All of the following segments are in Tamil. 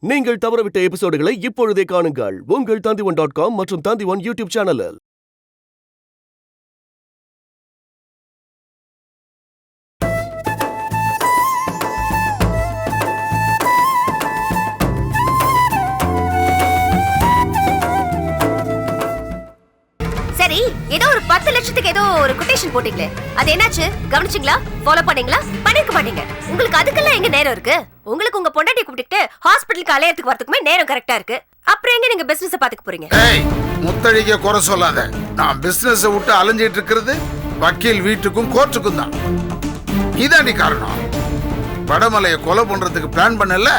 நீங்கள் தவறவிட்ட எபிசோடுகளை இப்பொழுதே காணுங்கள் உங்கள் Tandivan.com மற்றும் Tandivan யூடியூப் சேனலில். சரி, ஏதோ ஒரு 10 லட்சத்துக்கு ஏதோ ஒரு கொட்டேஷன் போட்டீங்களே, அது என்னாச்சு? கவனிச்சீங்களா? ஃபாலோ பண்ணீங்களா? பண்ணிருக்க மாட்டீங்க. உங்களுக்கு அதுக்கெல்லாம் எங்க நேரம் இருக்கு? உங்களுக்கு உங்க பொண்டாட்டி கூப்பிட்டு ஹாஸ்பிடலுக்கு அலையறதுக்கு வரதுக்குமே நேரம் கரெக்டா இருக்கு. அப்புறம் எங்க நீங்க பிசினஸ் பாத்துக்க போறீங்க? ஏய், முத்தழிக்க குறை சொல்லாத. நான் பிசினஸ் விட்டு அலைஞ்சிட்டு இருக்கிறது வக்கீல் வீட்டுக்கும் கோர்ட்டுக்கும் தான். இதாண்டி காரணம். வடமலையை கொலை பண்றதுக்கு பிளான் பண்ணல,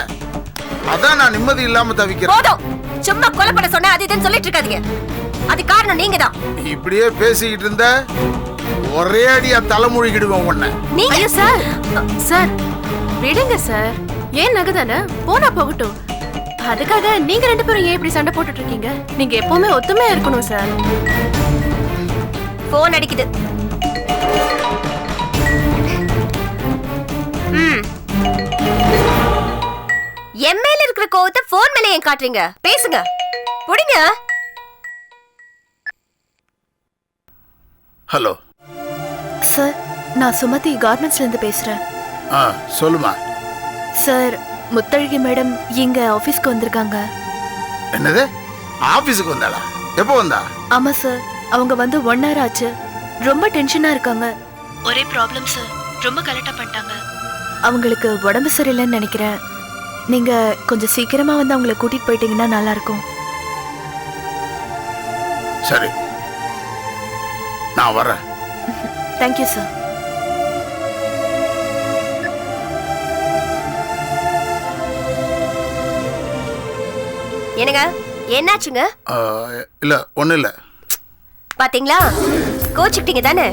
அதான் நான் நிம்மதி இல்லாம தவிக்கிறேன். போதும், சும்மா கொலை பண்ண சொன்னா அது இதுன்னு சொல்லிட்டு இருக்காதீங்க. அது காரணம் நீங்க தான். இப்படியே பேசிக்கிட்டு இருந்த ஒரே அடியா தலைமொழிக்கிடுவேன் உன்னை. ஐயோ சார், சார் விடுங்க சார். ஏன் நகதானே போனா போகட்டும். அதுக்காக நீங்க 2 பேரும் ஏன் இப்படி சண்டை போட்டுட்டு இருக்கீங்க? நீங்க எப்பவுமே ஒத்துமையா இருக்கணும் சார். போன் அடிக்குது. எம்எல்ஏ இருக்கிற கோவத்தை போன் மேல ஏன் காட்டுறீங்க? பேசுங்க, புடிங்க. ஹலோ சார், நான் சுமதி கார்மெண்ட்ஸ்ல இருந்து பேசுறேன். சொல்லுமா. சார், முத்தழகி மேடம் இங்க ஆபீஸ்க்கு வந்திருக்காங்க. என்னது? ஆபீஸ்க்கு வந்தாளா? எப்போ வந்தா? ஆமா சார், அவங்க வந்து 1 hour ஆச்சு. ரொம்ப டென்ஷனா இருக்காங்க. ஒரே ப்ராப்ளம் சார். ரொம்ப கலெக்டா பண்ணிட்டாங்க. அவங்களுக்கு உடம்பு சரியில்லைன்னு நினைக்கிறேன். நீங்க கொஞ்சம் சீக்கிரமா வந்து அவங்களை கூட்டிட்டு போயிட்டீங்கன்னா நல்லா இருக்கும். சரி, நான் வரேன். Thank you sir. என்னங்க, என்னாச்சுங்க? இல்ல, ஒண்ணு இல்ல. பாத்தீங்களா, கோச்சுக்கிட்டீங்க தானே.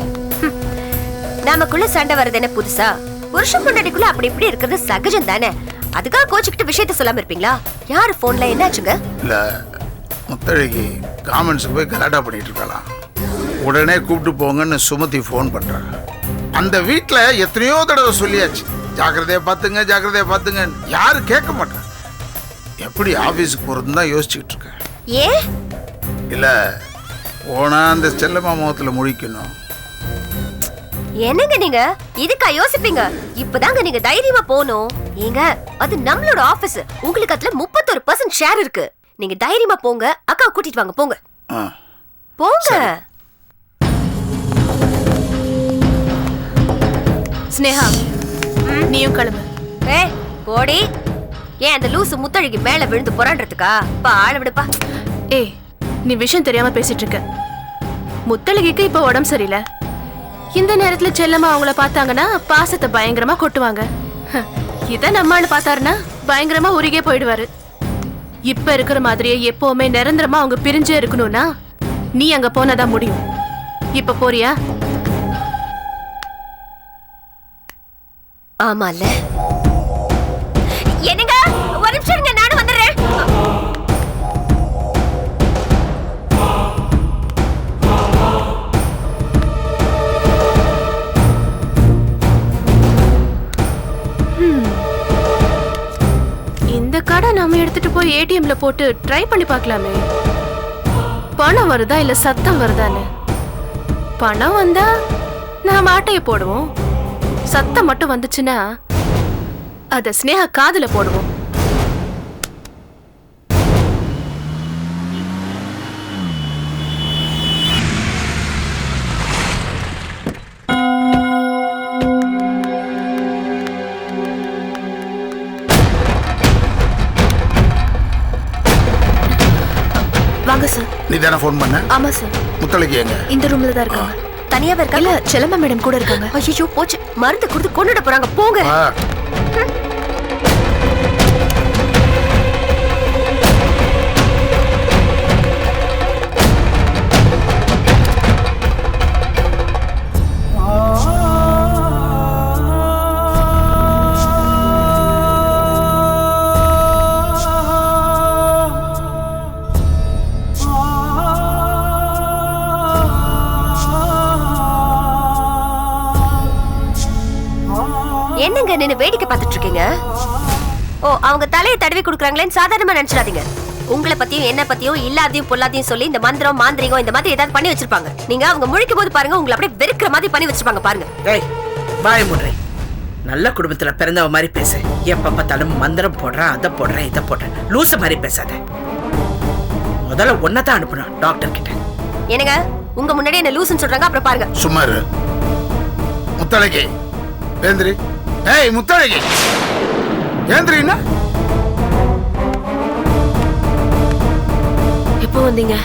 நமக்குள்ள சண்டை வருது என்ன புதுசா? புருஷன் பொண்டாட்டிக்குள்ள அப்படி இப்படி இருக்கிறது சகஜம் தானே. அதுக்காக கோச்சுக்கிட்டு விஷயத்த சொல்லாம இருப்பீங்களா? யாரு போன்ல? என்னாச்சுங்க? இல்ல, முத்தழகி காமெண்ட்ஸுக்கு போய் கலாட்டா பண்ணிட்டு இருக்கலாம். உடனே கூப்பிட்டு போங்கன்னு சுமதி போன் பண்றாங்க. அந்த வீட்டுல எத்தனையோ தடவை சொல்லியாச்சு, ஜாக்கிரதையா பாத்துங்க ஜாக்கிரதையா பாத்துங்க. யாரு கேட்க மாட்டாங்க. எப்படி ஆபீஸுக்கு போறதுன்னு தான் யோசிச்சுக்கிட்டு இருக்கேன். ஏ இல்ல, போனா அந்த செல்லம்மா முகத்துல முழிக்கணும். என்னங்க நீங்க இதுக்கா யோசிப்பீங்க? இப்பதாங்க நீங்க தைரியமா போகணும். ஏங்க, அது நம்மளோட ஆபீஸ். உங்களுக்கு அதுல 31% ஷேர் இருக்கு. நீங்க தைரியமா போங்க. அக்கா கூட்டிட்டு வாங்க. போங்க போங்க. ஸ்னேகா, நீயும் கிளம்பு. ஏய் போடி. ஏன் அந்த லூசு முத்தழகி மேல விழுந்து புறான்றதுக்கா? ஆள விடுப்பா. ஏய், நீ விஷயம் தெரியாம பேசிட்டு இருக்க. முத்தழகிக்கு இப்ப உடம்பு சரியில்லை. இந்த நேரத்துல செல்லம்மா அவங்கள பார்த்தாங்கன்னா பாசத்தை பயங்கரமா கொட்டுவாங்க. இத நம்மான்னு பார்த்தாருன்னா பயங்கரமா உருகே போயிடுவாரு. இப்ப இருக்கிற மாதிரியே எப்பவுமே நிரந்தரமா அவங்க பிரிஞ்சே இருக்கணும்னா நீ அங்க போனாதான் முடியும். இப்ப போறியா? ஆமால. என்னங்க, ஒரு நிமிஷம் இருங்க, நானும் வந்துடுறேன். இந்த கார்டை நாம எடுத்துட்டு போய் ஏடிஎம்ல போட்டு ட்ரை பண்ணி பார்க்கலாமே. பணம் வருதா இல்ல சத்தம் வருதான்னு. பணம் வந்தா நாம ஆட்டைய போடுவோம். சத்தம் மட்டும் வந்துச்சுன்னா அத ஸ்னேகா காதுல போடுவோம். வாங்க சார். நீ தானே போன் பண்ண? ஆமா சார். முத்தழகி எங்க? இந்த ரூம்ல தான் இருக்காங்க. தனியாவே இருக்கா? இல்ல, செல்லம்மா மேடம் கூட இருக்காங்க. ஐயோ போச்சு, மருந்து கொடுத்து கொண்டுட போறாங்க. போங்க. என்னங்க நின்னு வேடிக்கை பார்த்துட்டு இருக்கீங்க? ஓ அவங்க தலையை தடவி கொடுக்குறாங்களேன்னு சாதாரணமா நினைச்சிடாதீங்க. உங்களை பத்தியும் என்ன பத்தியும் இல்லாதையும் பொல்லாதையும் சொல்லி இந்த மந்திரம் மாந்திரிகம் இந்த மாதிரி ஏதாவது பண்ணி வச்சிருப்பாங்க. நீங்க அவங்க முழிக்கும் போது பாருங்க, உங்களை அப்படியே வெறுக்கிற மாதிரி பண்ணி வச்சிருப்பாங்க பாருங்க. ஏய் வாய முறை, நல்ல குடும்பத்துல பிறந்தவ மாதிரி பேசு. எப்ப பார்த்தாலும் மந்திரம் போடுறேன், அதை போடுறேன், இதை போடுறேன், லூச மாதிரி பேசாத. முதல்ல ஒன்னதான் அனுப்பணும் டாக்டர் கிட்ட. என்னங்க உங்க முன்னாடி என்ன லூசுன்னு சொல்றாங்க, அப்புறம் பாருங்க. சும்மா இரு முத்தழகி. ஏந்திரி. ஏய் முத்தழகி ஏந்திரின்னா. எப்போ வந்தீங்க?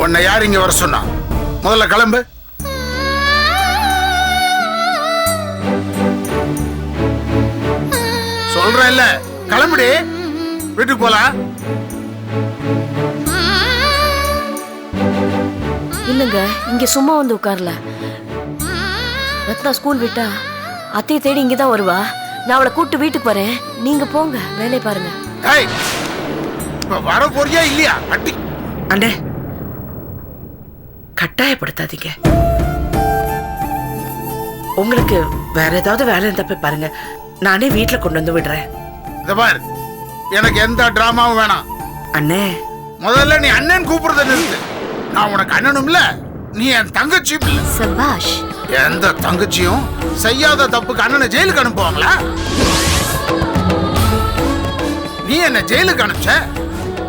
உன்னை யார் இங்க வர சொன்னா? முதல்ல கிளம்பு. சொல்றேன் இல்ல, கிளம்புடி, வீட்டுக்கு போலாம். இல்லங்க, இங்க சும்மா வந்து உட்கார்ல. ரத்னா ஸ்கூல் விட்டா அத்தையை தேடி இங்கதான் வருவா. நான் அவளை கூட்டு வீட்டுக்கு வரேன், நீங்க போங்க, வேலையை பாருங்க. ஏய், இப்ப வர போறியா இல்லையா? அட்டி அண்ணே கட்டாயப்படுத்தாதீங்க. உங்களுக்கு வேற ஏதாவது வேலை இருந்தா போய் பாருங்க, நானே வீட்டுல கொண்டு வந்து விடுறேன். இத பாரு, எனக்கு எந்த டிராமாவும் வேணாம். அண்ணே முதல்ல நீ அண்ணன் கூப்பிடுறத நிறுத்து. நான் உனக்கு அண்ணனும் இல்ல, நீ என் தங்கச்சியும் இல்ல. சபாஷ். எந்த தங்கச்சியும் செய்யாத தப்புக்கு அண்ணனை ஜெயிலுக்கு அனுப்புவாங்களா? நீ என்ன ஜெயிலுக்கு அனுப்பிச்ச,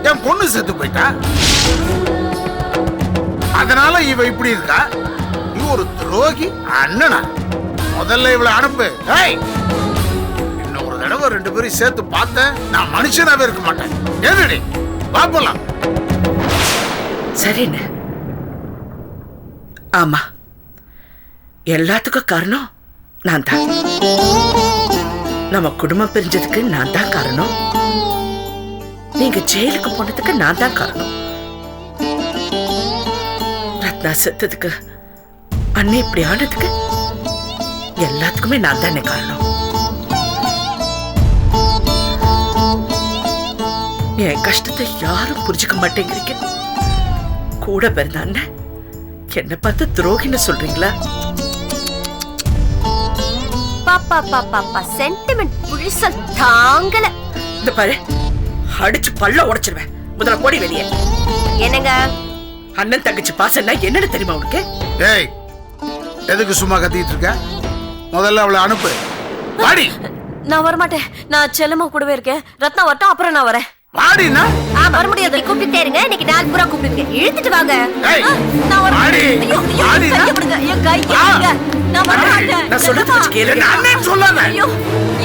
என் பொண்ணு செத்து போயிட்டா. அதனால இவ இப்படி இருக்கா. நீ ஒரு துரோகி அண்ணனா? முதல்ல இவளை அனுப்பு. இன்னொரு தடவை ரெண்டு பேரும் சேர்த்து பார்த்தேன், நான் மனுஷனாவே இருக்க மாட்டேன். ஏனடி பாப்பலாம். சரிண்ணே. ஆமா, எல்லாத்துக்கும் காரணம் நான் தான். நம்ம குடும்பம் பிரிஞ்சதுக்கு நான் தான் காரணம். நீங்க ஜெயிலுக்கு போனதுக்கு நான் தான் காரணம். ரத்னா செத்ததுக்கு, அண்ணே இப்படி ஆனதுக்கு எல்லாத்துக்குமே நான் தானே காரணம். என் கஷ்டத்தை யாரும் புரிஞ்சுக்க மாட்டேங்கிறீங்க. கூட பிறந்த அண்ணன் என்ன பார்த்து துரோகின்னு சொல்றீங்களா? பாப்பா பாப்பா சென்டிமெண்ட் புரிசல் தாங்கல. இந்த பாரு, அடிச்சு பல்ல உடைச்சிருவேன். முதல்ல போடி வெளியே. என்னங்க அண்ணன் தங்கச்சி பாசம்னா என்னன்னு தெரியுமா உனக்கு? ஏய், எதுக்கு சும்மா கத்திட்டு இருக்க? முதல்ல அவளை அனுப்பு. வாடி. நான் வரமாட்டேன், நான் செல்லம்மா கூடவே இருக்கேன். ரத்னா வரட்டும், அப்புறம் நான் வரேன். வாடினா வர முடியாது. கூப்பிட்டுட்டே இருங்க, இன்னைக்கு நாள் பூரா கூப்பிடுங்க. இழுத்துட்டு வாங்க. ஏய், நான் வரேன். வாடி. ஐயோ, ஐயோ, வாடினா? கையை விடுங்க, என் கையை விடுங்க. நான் வரமாட்டேன். நான் சொல்றது கொஞ்சம் கேளுங்க. என்ன அண்ணன் சொல்லாத. ஐயோ,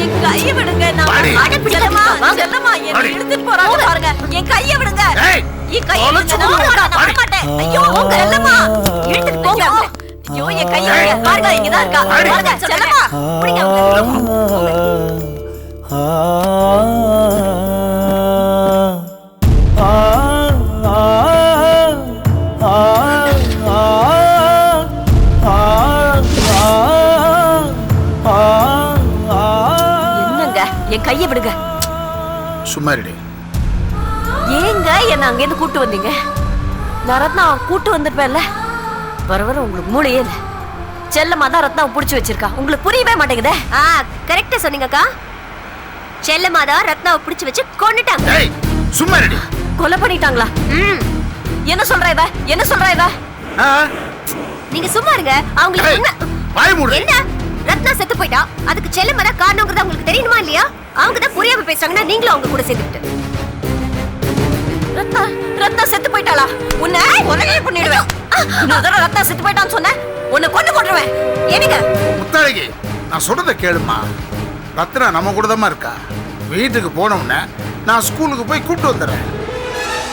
என் கையை விடுங்க. நான் வாடி. செல்லம்மா, செல்லம்மா, என்னை வாடி. இழுத்துட்டு போறாங்க பாருங்க. என் கையை விடுங்க. ஏய், என் கையை விடுங்க. தொலைச்சு நான் விடுங்க. வரமாட்டேன், நான் வாடி. வரமாட்டேன். ஐயோ, செல்லம்மா, இழுத்துட்டு போங்க. ஐயோ, என் கையை விடுங்க. பாருங்க, இங்கதான் இருக்கா. வாடி. பாருங்க, செல்லம்மா, பிடிங்க. என்னங்க, என் கையை விடுங்க. சும்மா இருடி. ஏங்க என்ன அங்க இருந்து கூட்டு வந்தீங்க? நான் ரத்னா கூட்டு வந்திருப்பேன்ல. வர வர உங்களுக்கு மூளையே இல்ல. செல்லம்மா தான் ரத்னாவை புடிச்சு வச்சிருக்கா. உங்களுக்கு புரியவே மாட்டேங்குதே. கரெக்டா சொன்னீங்கக்கா. செல்லமாதா ரத்னாவை பிடிச்சு வச்சு கொன்னுட்டாங்க. ஏய், சும்மா இருடி. கொலை பண்ணிட்டாங்களா? என்ன சொல்ற இவ? என்ன சொல்ற இவ? ஆ, நீங்க சும்மா இருங்க. அவங்களுக்கு ஏய், உண்மை- வாய் மூடு. என்ன ரத்னா செத்து போயிட்டா, அதுக்கு செல்லமா தான் காரணங்கிறது உங்களுக்கு தெரியுமா இல்லையா? அவங்க தான் புரியாம பேசுறாங்கன்னா நீங்களும் அவங்க கூட சேர்ந்துட்டு. ரத்னா, ரத்னா செத்து போயிட்டாளா? உன்னை கொலையே பண்ணிடுவேன். இன்னொரு தடவை ரத்னா செத்து போயிட்டான்னு சொன்ன, உன்னை கொண்டு போட்டுருவேன். ஏனுங்க முத்தாழகி, நான் சொல்றத கேளுமா. ரத்னா நம்ம கூட தான் இருக்கா. வீட்டுக்கு போன உடனே நான் ஸ்கூலுக்கு போய் கூப்பிட்டு வந்துடுறேன்.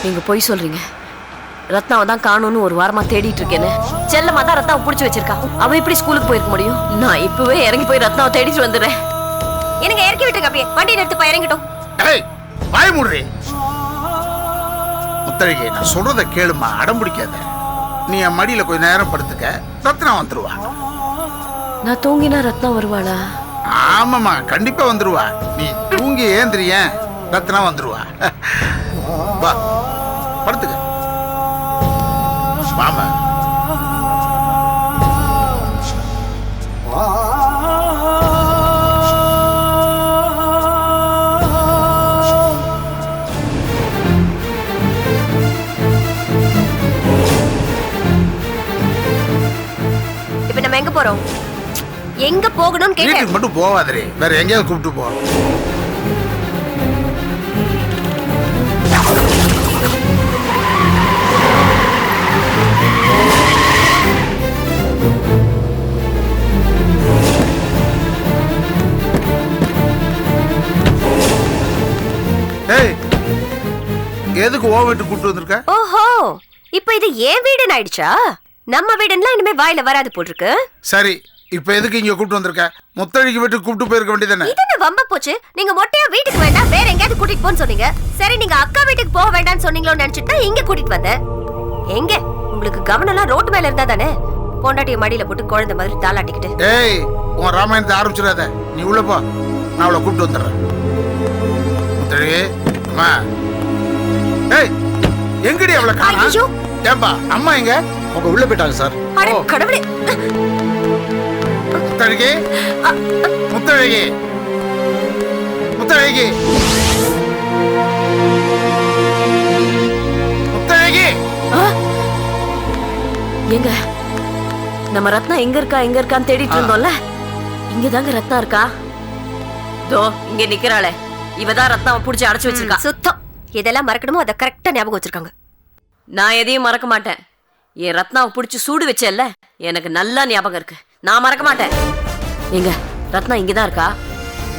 நீங்க போய் சொல்றீங்க. ரத்னாவை தான் காணும்னு ஒரு வாரமா தேடிட்டு இருக்கேன்னு. செல்லம்மா தான் ரத்னாவை புடிச்சு வச்சிருக்கா. அவ எப்படி ஸ்கூலுக்கு போயிருக்க முடியும்? நான் இப்பவே இறங்கி போய் ரத்னாவை தேடிட்டு வந்துடுறேன். எனக்கு இறக்கி விட்டுருங்க. அப்படியே வண்டி நிறுத்துப்பா, இறங்கிட்டோம். ஏய், வாய் மூடுறி. முத்தழகி, நான் சொல்றத கேளுமா, அடம் பிடிக்காத. நீ என் மடியில கொஞ்ச நேரம் படுத்துக்க, ரத்னா வந்துருவா. நான் தூங்கினா ரத்னா வருவாளா? ஆமாமா, கண்டிப்பா வந்துருவா. நீ தூங்கி ஏந்திரிய, ரத்னா வந்துருவா. வா, படுத்துக்க. வாமா. போறோம்? எங்க போகணும்னு கேட்டேன். வீட்டுக்கு மட்டும் போவாதே, வேற எங்கேயாவது கூப்பிட்டு போ. ஏய், எதுக்கு ஓ வீட்டு கூப்பிட்டு வந்திருக்க? ஓஹோ, இப்போ இது ஏன் வீடுன்னு ஆயிடுச்சா? நம்ம வீடுன்னா இனிமே வாயில வராது போட்டிருக்கு. சரி, இப்ப எதுக்கு இங்க கூப்பிட்டு வந்திருக்க? முத்தழிக்கு வீட்டுக்கு கூப்பிட்டு போயிருக்க வேண்டியதானே? இது என்ன வம்ப போச்சு? நீங்க மொட்டையா வீட்டுக்கு வேண்டாம் வேற எங்கயாவது கூட்டிட்டு போன்னு சொன்னீங்க. சரி, நீங்க அக்கா வீட்டுக்கு போக வேண்டாம்னு சொன்னீங்களோன்னு நினைச்சிட்டு இங்க கூட்டிட்டு வந்தேன். எங்க உங்களுக்கு கவனம் எல்லாம் ரோட்டு மேல இருந்தா தானே? பொண்டாட்டிய மடியில போட்டு குழந்தை மாதிரி தாளாட்டிக்கிட்டு. ஏய், உன் ராமாயணத்தை ஆரம்பிச்சிடாத. நீ உள்ள போ, நான் அவளை கூப்பிட்டு வந்துடுறேன். முத்தழி, அம்மா. ஏய், எங்கடி அவளை காணோம்? ஐயோ, ஏம்பா, அம்மா எங்க? அவங்க உள்ள போயிட்டாங்க சார். அட கடவுளே. முத்தழகி, முத்தழகி, முத்தழகி, முத்தழகி. எங்க நம்ம ரத்னா எங்க இருக்கான்னு தேடிட்டு இருந்தோம்ல, இங்கதாங்க ரத்னா இருக்கா. தோ இங்க நிக்கிறாளே, இவதான் ரத்னாவை புடிச்சு அடைச்சு வச்சிருக்கா. சுத்தம். எதெல்லாம் மறக்கணுமோ அதை கரெக்டா ஞாபகம் வச்சிருக்காங்க. நான் எதையும் மறக்க மாட்டேன். என் ரத்னாவை புடிச்சு சூடு வச்சேல்ல, எனக்கு நல்லா ஞாபகம் இருக்கு. நான் மறக்க மாட்டேன். எங்க ரத்னா இங்கதான் இருக்கா,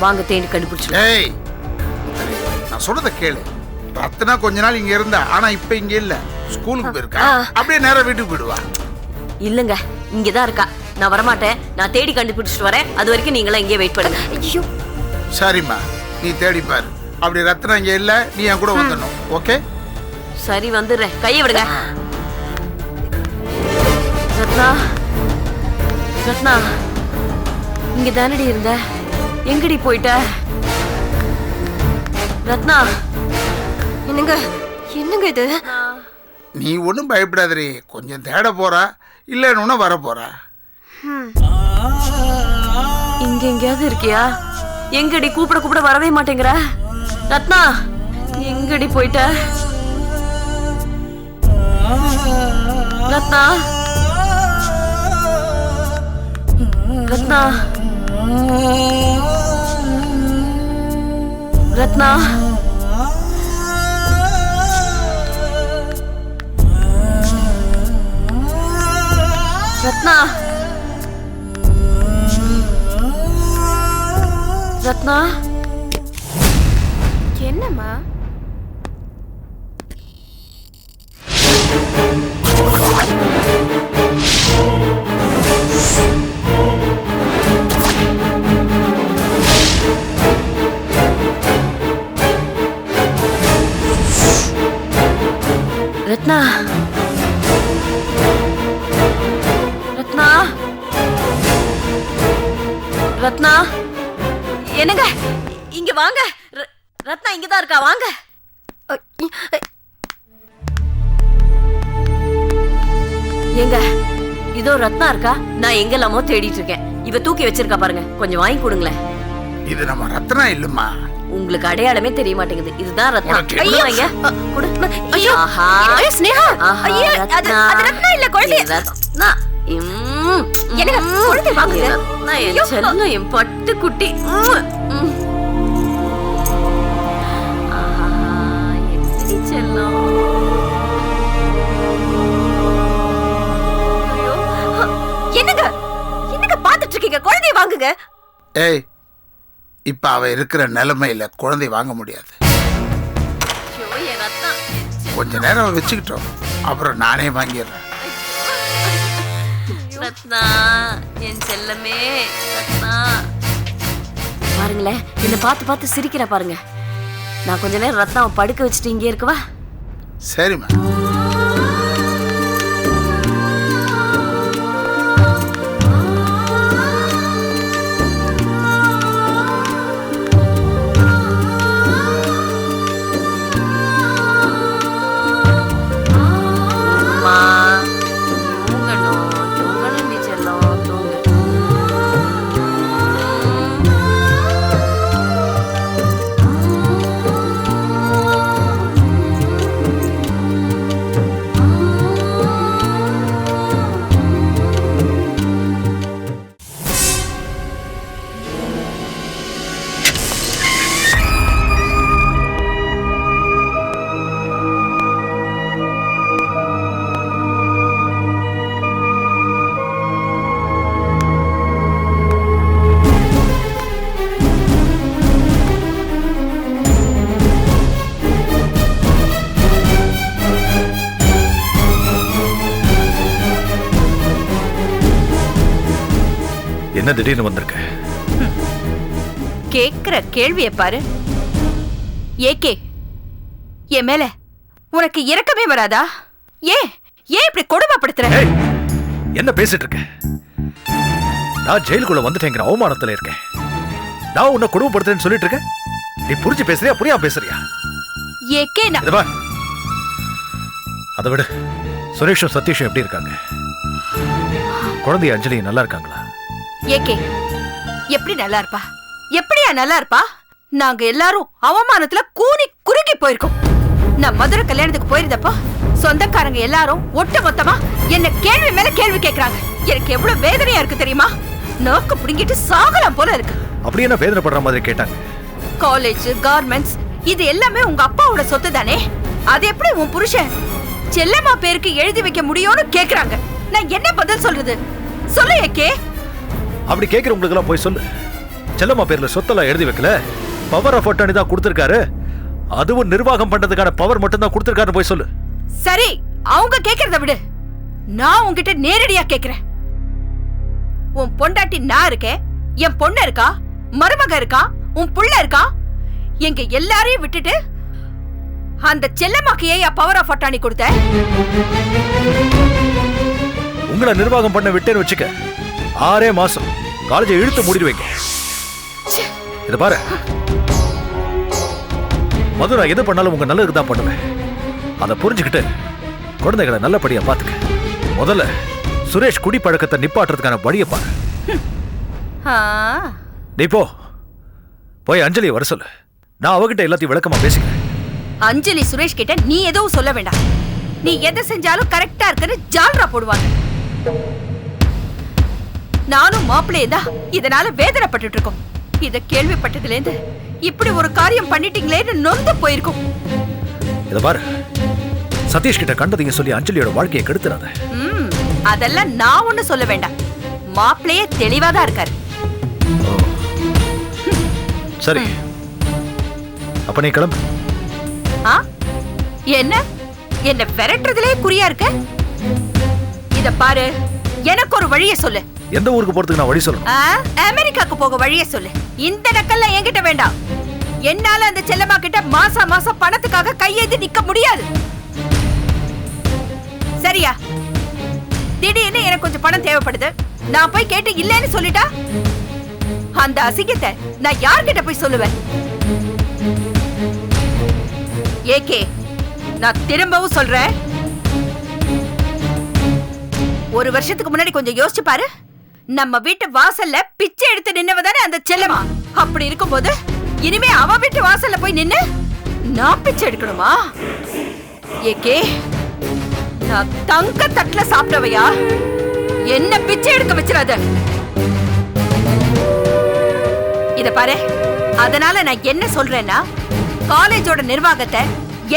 வாங்க தேடி கண்டுபிடிச்சு. ஏய், நான் சொல்றத கேளு. ரத்னா கொஞ்ச நாள் இங்க இருந்தா, ஆனா இப்ப இங்க இல்ல. ஸ்கூலுக்கு போயிருக்கா. அப்படியே நேரா வீட்டுக்கு போயிடுவா. இல்லங்க, இங்கதான் இருக்கா. நான் வரமாட்டேன். நான் தேடி கண்டுபிடிச்சிட்டு வரேன். அது வரைக்கும் நீங்களாம் இங்கே வெயிட் பண்ணுங்க. ஐயோ, சரிம்மா, நீ தேடி பாரு. அப்படி ரத்னா இங்க இல்ல, நீ என் கூட வந்துடணும். ஓகே? சரி, வந்துடுறேன். கையை விடுங்க. ரத்னா, ரத்னா, இங்க தானடி இருந்த, எங்கடி போயிட்ட? ரத்னா, என்னங்க என்னங்க இது? நீ ஒன்றும் பயப்படாதே. கொஞ்சம் தேட போறா, இல்லைன்னு வர போறா. இங்க எங்கேயாவது இருக்கியா? எங்கடி கூப்பிட வரவே மாட்டேங்கிற? ரத்னா, எங்கடி போயிட்ட? ரத்னா, ரத்னா, ரத்னா, ரத்னா, ரத்னா. என்னம்மா? ரத்னா, ரத்னா, ரத்னா, என்னங்க இங்க வாங்க. ரத்னா இங்கதான் இருக்கா, வாங்க. எங்க இதோ ரத்னா இருக்கா. நான் எங்கெல்லாமோ தேடிட்டு இருக்கேன். இவ தூக்கி வச்சிருக்கா பாருங்க, கொஞ்சம் வாங்கி கொடுங்களேன். இது நம்ம ரத்னா இல்லம்மா. உங்களுக்கு அடையாளமே தெரிய மாட்டேங்குது. இதுதான் ரத்னா. உனக்கு ஐயோ, ஐயா, கொடு. ஐயோ, ஆஹா, ஸ்னேகா. ஆஹா, ஐயோ, அது ரத்னா இல்ல, குழந்தை. ரத்னா. எனக்கு குழந்தை வாங்குங்க. ரத்னா என் செல்லம், என் பட்டு குட்டி. ஆஹா, எப்படி செல்லம். ஐயோ, என்னங்க என்னங்க பாத்துட்டு இருக்கீங்க? குழந்தைய வாங்குங்க. ஏய், இப்ப அவ இருக்கிற நிலைமையில குழந்தை வாங்க முடியாது. ஐயோ, என் ரத்னா. கொஞ்ச நேரம் வச்சுக்கிட்டோம், அப்புறம் நானே வாங்கிடுறேன். ரத்னா, என் செல்லமே. ரத்னா, பாருங்களேன், என்ன பார்த்து சிரிக்கிற பாருங்க. நான் கொஞ்ச நேரம் ரத்னாவை படுக்க வச்சுட்டு இங்கே இருக்கவா? சரிம்மா. என்ன திடீர்னு வந்திருக்க? கேக்குற கேள்விய பாரு. ஏகே, என் மேல உனக்கு இரக்கமே வராதா? ஏன் இப்படி கொடுமைப்படுத்துற? என்ன பேசிட்டு இருக்க? நான் ஜெயிலுக்குள்ள வந்துட்டேங்கிற அவமானத்துல இருக்கேன். நான் உன்னை கொடுமைப்படுத்துறேன்னு சொல்லிட்டு இருக்கேன். நீ புரிஞ்சு பேசுறியா புரியாம பேசுறியா? ஏகே, அதை விட சுரேஷும் சதீஷும் எப்படி இருக்காங்க? குழந்தை அஞ்சலி நல்லா இருக்காங்களா? ஏகே, எப்படி நல்லா இருப்பா? எப்படியா நல்லா இருப்பா? நாங்க எல்லாரும் அவமானத்துல கூனி குறுகி போயிருக்கோம். நான் மதுரை கல்யாணத்துக்கு போயிருந்தப்போ சொந்தக்காரங்க எல்லாரும் ஒட்டு மொத்தமா என்ன கேள்வி மேல கேள்வி கேக்குறாங்க. எனக்கு எவ்வளவு வேதனையா இருக்கு தெரியுமா? நாக்கு புடுங்கிட்டு சாகலாம் போல இருக்கு. அப்படி என்ன வேதனைப்படுற மாதிரி கேட்டாங்க? காலேஜ், கார்மெண்ட்ஸ் இது எல்லாமே உங்க அப்பாவோட சொத்து தானே. அது எப்படி உன் புருஷன் செல்லம்மா பேருக்கு எழுதி வைக்க முடியும்னு கேக்குறாங்க. நான் என்ன பதில் சொல்றது? சொல்லு ஏகே. அப்படி கேட்கிறவங்களுக்கு எல்லாம் போய் சொல்லு. செல்லம்மா பேர்ல சொத்தெல்லாம் எழுதி வைக்கல, பவர் ஆஃப் அட்டர்னி தான் கொடுத்திருக்காரு. அதுவும் நிர்வாகம் பண்றதுக்கான பவர் மட்டும் தான் கொடுத்திருக்காரு போய் சொல்லு. சரி, அவங்க கேக்குறத விடு. நான் உன்கிட்ட நேரடியா கேக்குறேன். உன் பொண்டாட்டி நான் இருக்கேன், என் பொண்ணு இருக்கா, மருமக இருக்கா, உன் புள்ள இருக்கா. எங்க எல்லாரையும் விட்டுட்டு அந்த செல்லம்மாக்கு ஏன் பவர் ஆஃப் அட்டானி கொடுத்த? உங்களை நிர்வாகம் பண்ண விட்டேன்னு வச்சுக்க, 6 மாசம் காலேஜை இழுத்து மூடிடுவீங்க. இத பாரு, மது நான் எது பண்ணாலும் உங்க நல்லதுக்கு தான் பண்ணுவேன். அதை புரிஞ்சுக்கிட்டு குழந்தைகளை நல்லபடியா பாத்துக்க. முதல்ல சுரேஷ் குடி பழக்கத்தை நிப்பாட்டுறதுக்கான வழியை பாரு. நீ போய் அஞ்சலியை வர சொல்லு. நான் அவகிட்ட எல்லாத்தையும் விளக்கமா பேசிக்கிறேன். அஞ்சலி சுரேஷ் கிட்ட நீ எதுவும் சொல்ல வேண்டாம். நீ எதை செஞ்சாலும் கரெக்டா இருக்குன்னு ஜால்ரா போடுவாங்க. நானும் மாப்பிள்ளையே தான் இதனால வேதனைப்பட்டு இருக்கோம். இத கேள்விப்பட்டதுல இருந்து இப்படி ஒரு காரியம் பண்ணிட்டீங்களேன்னு நொந்து போயிருக்கும். இத பாரு, சதீஷ் கிட்ட கண்டதையும் சொல்லி அஞ்சலியோட வாழ்க்கையை கெடுத்துறாத. அதெல்லாம் நான் ஒண்ணு சொல்ல வேண்டாம். மாப்பிள்ளையே தெளிவாதான் இருக்காரு. சரி, அப்ப நீ கிளம்பு. என்ன விரட்டுறதுலே குறியா இருக்க? இத பாரு, எனக்கு ஒரு வழியை சொல்லு. எந்த ஊருக்கு போறதுக்கு நான் வழி சொல்லணும்? அமெரிக்காக்கு போக வழியை சொல்லு. இந்த நக்கல்ல என்கிட்ட வேண்டாம். என்னால அந்த செல்லம்மா கிட்ட மாசம் பணத்துக்காக கையேந்தி நிக்க முடியாது. சரியா? திடீர்னு எனக்கு கொஞ்சம் பணம் தேவைப்படுது. நான் போய் கேட்டு இல்லைன்னு சொல்லிட்டா அந்த அசிங்கத்தை நான் யார்கிட்ட போய் சொல்லுவேன்? ஏகே, நான் திரும்பவும் சொல்றேன், 1 வருஷத்துக்கு முன்னாடி கொஞ்சம் யோசிச்சு பாரு. நம்ம வீட்டு வாசல்ல பிச்சை எடுத்து நின்னவதானே அந்த செல்லம்மா. அப்படி இருக்கும்போது இனிமே அவ வீட்டு வாசல்ல போய் நின்னு நான் பிச்சை எடுக்கணுமா? ஏகே, நான் தங்க தட்டுல சாப்பிட்டவையா? என்ன பிச்சை எடுக்க வச்சிடாத. இத பாரு, அதனால நான் என்ன சொல்றேன்னா, காலேஜோட நிர்வாகத்தை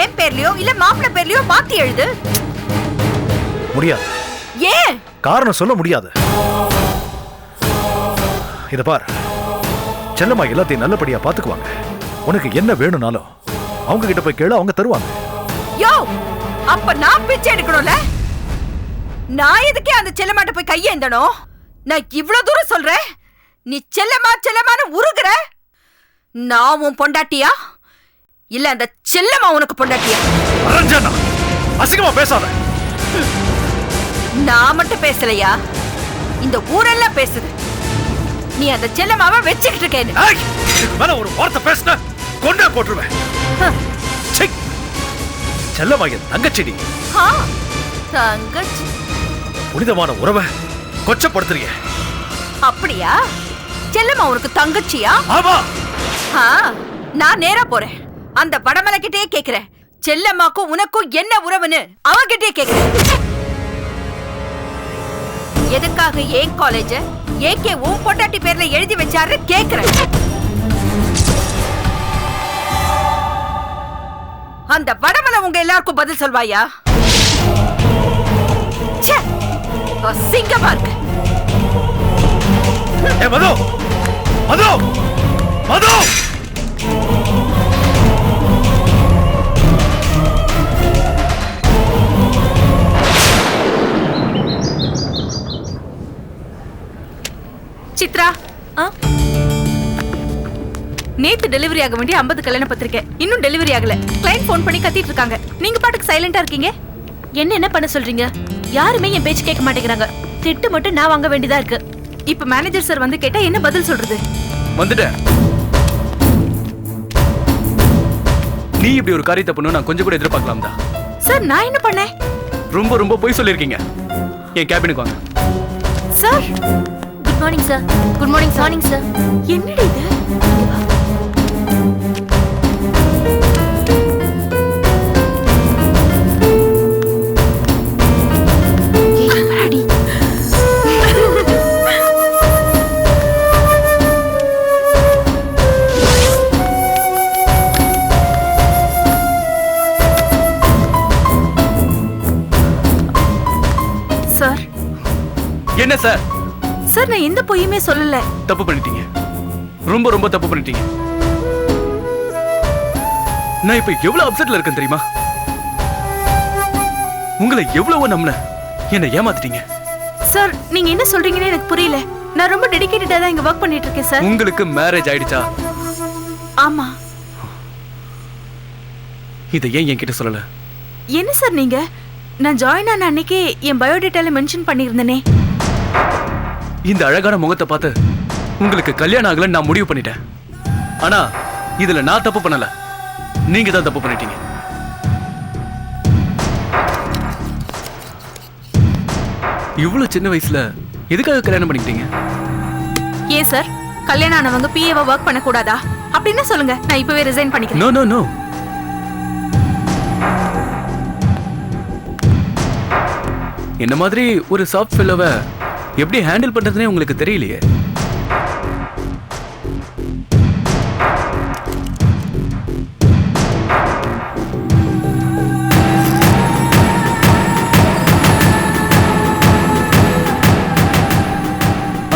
என் பேர்லயோ இல்ல மாப்பிள்ளை பேர்லயோ மாத்தி எழுது. முடியாது. ஏன்? காரணம் சொல்ல முடியாது. இத பாரு, செல்லம்மா எல்லாத்தையும் நல்லபடியா பாத்துக்குவாங்க. உனக்கு என்ன வேணும்னாலும் அவங்க கிட்ட போய் கேளு, அவங்க தருவாங்க. யோ, அப்ப நான் பிச்சை எடுக்கணும்ல? நான் எதுக்கே அந்த செல்லம்மாட்ட போய் கையேந்தணும்? நான் இவ்வளவு தூரம் சொல்றேன், நீ செல்லம்மான்னு உருகுற. நான் உன் பொண்டாட்டியா இல்ல அந்த செல்லம்மா உனக்கு பொண்டாட்டியா? அரஞ்சனா, அசிங்கமா பேசாத. நான் மட்டும் பேசலையா, இந்த ஊரெல்லாம் பேசுது. நீ அந்த செல்லம்மாவை வச்சுக்கிட்டு இருக்கேன்னு ஒரு வார்த்தை பேசின கொண்டே போட்டுருவேன். செல்லம்மா என் தங்கச்சிடி. தங்கச்சி? புனிதமான உறவை கொச்சப்படுத்துறீங்க. அப்படியா? செல்லம்மா உனக்கு தங்கச்சியா? ஆமா. நான் நேரா போறேன், அந்த வடமலை கிட்டே கேக்குறேன். செல்லம்மாக்கும் உனக்கும் என்ன உறவுன்னு அவகிட்டே கேக்குறேன். எதுக்காக ஏன் காலேஜ் ஏகே உன் பொண்டாட்டி பேர்ல எழுதி வச்சாரு கேக்குறேன். அந்த வடமலை உங்க எல்லாருக்கும் பதில் சொல்வாயா? அசிங்கமா இருக்கு. மது, மது, மது. சித்ரா, டெலிவரி ஆக வேண்டிய 50 கல்யாண பத்திரிக்கை இன்னும் டெலிவரி ஆகல. கிளையண்ட் ஃபோன் பண்ணி கத்திட்டு இருக்காங்க. நீங்க பாட்டுக்கு சைலண்டா இருக்கீங்க. என்ன பண்ண சொல்றீங்க? யாருமே என் பேச்சு கேட்க மாட்டேங்கிறாங்க. திட்டு மட்டும் நான் வாங்க வேண்டியதா இருக்கு. இப்ப மேனேஜர் சார் வந்து கேட்டா என்ன பதில் சொல்றது? வந்துட்டேன். நீ இப்படி ஒரு காரியத்தை பண்ணு நான் கொஞ்சம் கூட எதிர்பார்க்கலாம் தான். சார் நான் என்ன பண்ணேன்? ரொம்ப ரொம்ப பொய் சொல்லிருக்கீங்க. என் கேபினுக்கு வாங்க. Sir good morning sir. Good morning morning sir. என்னடி இது? சார் என்ன சார்? சார் நான் எந்த பொய்யுமே சொல்லல. தப்பு பண்ணிட்டீங்க. ரொம்ப ரொம்ப தப்பு பண்ணிட்டீங்க. நான் இப்ப எவ்வளவு அப்செட்ல இருக்கேன் தெரியுமா? உங்களை எவ்வளவு நம்பினேன், என்ன ஏமாத்திட்டீங்க. சார் நீங்க என்ன சொல்றீங்கன்னு எனக்கு புரியல. நான் ரொம்ப டெடிகேட்டடா தான் இங்க வர்க் பண்ணிட்டு இருக்கேன் சார். உங்களுக்கு மேரேஜ் ஆயிடுச்சா? ஆமா. இதை ஏன் என்கிட்ட சொல்லல? என்ன சார் நீங்க? நான் ஜாயின் ஆன அன்னைக்கு என் பயோடேட்டால மென்ஷன் பண்ணியிருந்தேனே. இந்த அழகான முகத்தை பார்த்து உங்களுக்கு கல்யாணம் ஆகலன்னு நான் முடிவு பண்ணிட்டேன். ஆனா இதுல நான் தப்பு பண்ணல, நீங்க தான் தப்பு பண்ணிட்டீங்க. இவ்வளவு சின்ன வயசுல எதுக்காக கல்யாணம் பண்ணிக்கிட்டீங்க? ஏன் சார் கல்யாணம் ஆனவங்க பிஏவா வர்க் பண்ண கூடாதா? அப்படின்னு சொல்லுங்க, நான் இப்பவே ரிசைன் பண்ணிக்கிறேன். No no no. என்ன மாதிரி ஒரு சாஃப்ட் ஃபெல்லோவை எப்படி ஹேண்டில் பண்றதுனே உங்களுக்கு தெரியலையே.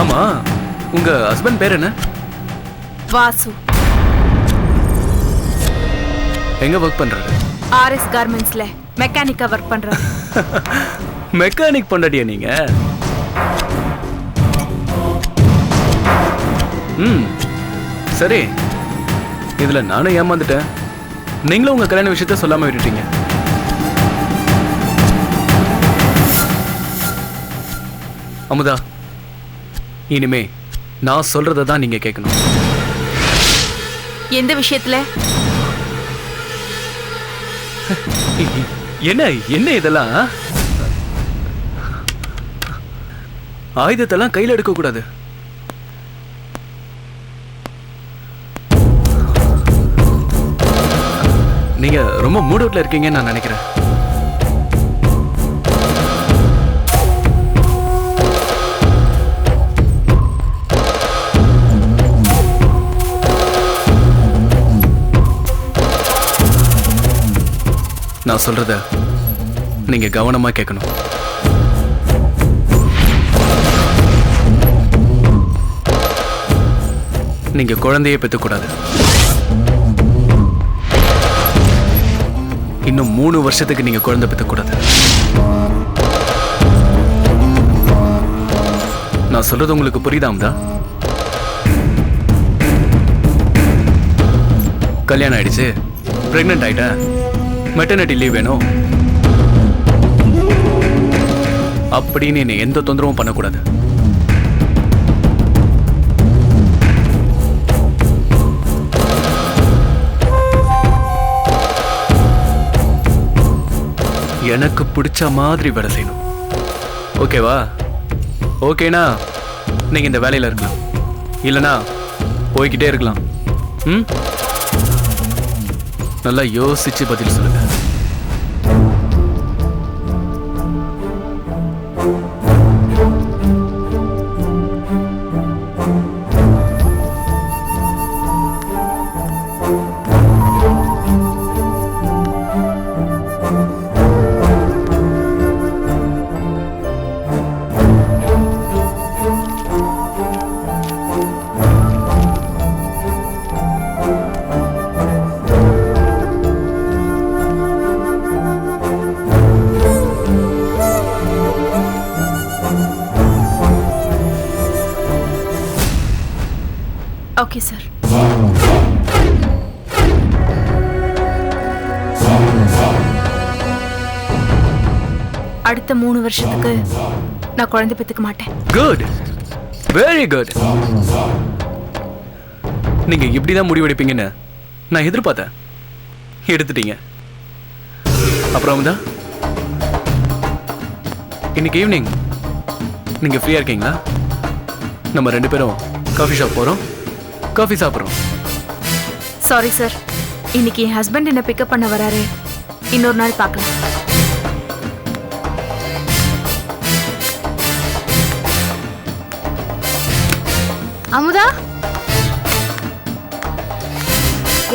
ஆமா, உங்க ஹஸ்பண்ட் பேர் என்ன? வாசு. எங்க ஒர்க் பண்றாரு? ஆர்எஸ் கார்மெண்ட்ஸ்ல மெக்கானிக்கா ஒர்க் பண்றாரு. மெக்கானிக் பொண்டாட்டியா நீங்க? சரி, இதுல நானும் ஏமாந்துட்டேன். நீங்களும் உங்க கல்யாண விஷயத்த சொல்லாம விட்டுட்டீங்க. அமுதா, இனிமே நான் சொல்றதை தான் நீங்க கேட்கணும். எந்த விஷயத்துல? என்ன என்ன இதெல்லாம்? ஆயுதத்தெல்லாம் கையில் எடுக்க கூடாது. நீங்க ரொம்ப மூட் அவுட்ல இருக்கீங்கன்னு நான் நினைக்கிறேன். நான் சொல்றத நீங்க கவனமா கேட்கணும். நீங்க குழந்தையே பெற்றக்கூடாது. இன்னும் 3 வருஷத்துக்கு நீங்க குழந்தை பெற்றக்கூடாது. நான் சொல்றது உங்களுக்கு புரியுதாம்தா? கல்யாணம் ஆயிடுச்சு, பிரெக்னன்ட் ஆயிட்டேன், மெட்டர்னிட்டி லீவ் வேணும் அப்படின்னு என்னை எந்த தொந்தரவும் பண்ணக்கூடாது. எனக்கு பிடிச்ச மாதிரி வேலை செய்யணும். ஓகேவா? ஓகேனா நீங்க இந்த வேலையில இருக்கலாம், இல்லனா போய்கிட்டே இருக்கலாம். நல்லா யோசிச்சு பதில் சொல்லுங்க. Okay sir. அடுத்த 3 வருஷத்துக்கு நான் குழந்தை பெத்துக்க மாட்டேன். Good, very good. நீங்க இப்படிதான் முடிவெடுப்பீங்கன்னு நான் எதிர்பார்த்தேன். எடுத்துட்டீங்க. அப்புறம் அமுதா, இன்னைக்கு ஈவினிங் நீங்க ஃப்ரீயா இருக்கீங்களா? நம்ம 2 பேரும் காஃபி ஷாப் போறோம், காஃபி சாப்பிட்றோம். சாரி சார், இன்னைக்கு என் ஹஸ்பண்ட் என்ன பிக்கப் பண்ண வராரு. இன்னொரு நாள் பார்க்கலாம். அமுதா,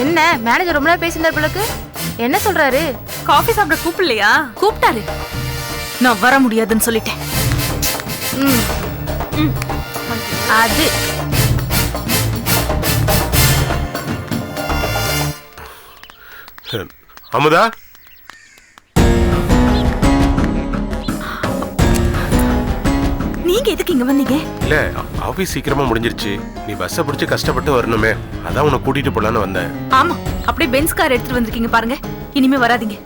என்ன மேனேஜர் ரொம்ப நேரம் பேசியிருந்தார் பிள்ளைக்கு? என்ன சொல்றாரு? காஃபி சாப்பிட கூப்பிடலையா? கூப்பிட்டாரு, நான் வர முடியாதுன்னு சொல்லிட்டேன். அது அமுதா, நீங்க எதுக்கு இங்க வந்தீங்க? இல்ல ஆபீஸ் சீக்கிரமா முடிஞ்சிருச்சு. நீ பஸ்ஸை பிடிச்சு கஷ்டப்பட்டு வரணுமே, அதான் உன்னை கூட்டிட்டு போலான்னு வந்தேன். ஆமா, அப்படியே பென்ஸ் கார் எடுத்துட்டு வந்திருக்கீங்க பாருங்க. இனிமே வராதீங்க.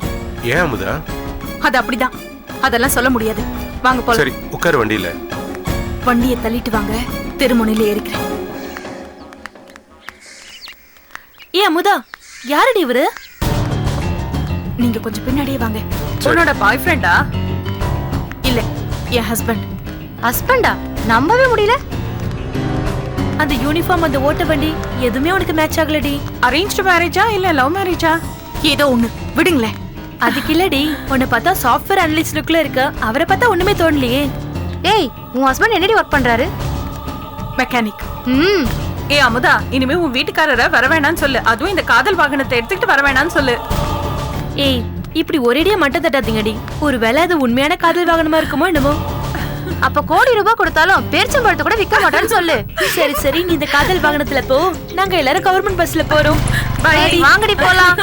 ஏன் அமுதா? அது அப்படிதான், அதெல்லாம் சொல்ல முடியாது. வாங்க போலாம். சரி, உட்காரு வண்டியில. வண்டியை தள்ளிட்டு வாங்க, தெருமுனையில ஏறிக்கிறேன். ஏ அமுதா, யாரடி இவரு? நீங்க கொஞ்சம் பின்னாடியே வாங்க. உன்னோட பாய் ஃப்ரெண்டா? இல்ல, என் ஹஸ்பண்ட். ஹஸ்பண்டா? நம்பவே முடியல. அந்த யூனிஃபார்ம், அந்த ஓட்ட வண்டி எதுவுமே உனக்கு மேட்ச் ஆகலடி. அரேஞ்ச்டு மேரேஜா இல்ல லவ் மேரேஜா? ஏதோ ஒண்ணு, விடுங்களேன். அதுக்கு இல்லடி, உன்னை பார்த்தா சாஃப்ட்வேர் அனலிஸ்ட் லுக்ல இருக்க. அவரை பார்த்தா ஒண்ணுமே தோணலையே. ஏய், உன் ஹஸ்பண்ட் என்னடி ஒர்க் பண்றாரு? மெக்கானிக். ஏ அமுதா, இனிமே உன் வீட்டுக்காரரை வர வேணான்னு சொல்லு. அதுவும் இந்த காதல் வாகனத்தை எடுத்துக்கிட்டு வர வேணான்னு சொல்லு. ஏய், இப்படி ஒரேடியா மட்டும் தட்டாதீங்கடி. ஒருவேளை அது உண்மையான காதல் வாகனமா இருக்குமோ என்னமோ. அப்ப கோடி ரூபாய் கொடுத்தாலும் பேரிச்சம்பழத்தை கூட விற்க மாட்டேன்னு சொல்லு. சரி சரி, நீ இந்த காதல் வாகனத்துல போ, நாங்க எல்லாரும் கவர்மெண்ட் பஸ்ல போறோம். வாங்கடி போலாம்.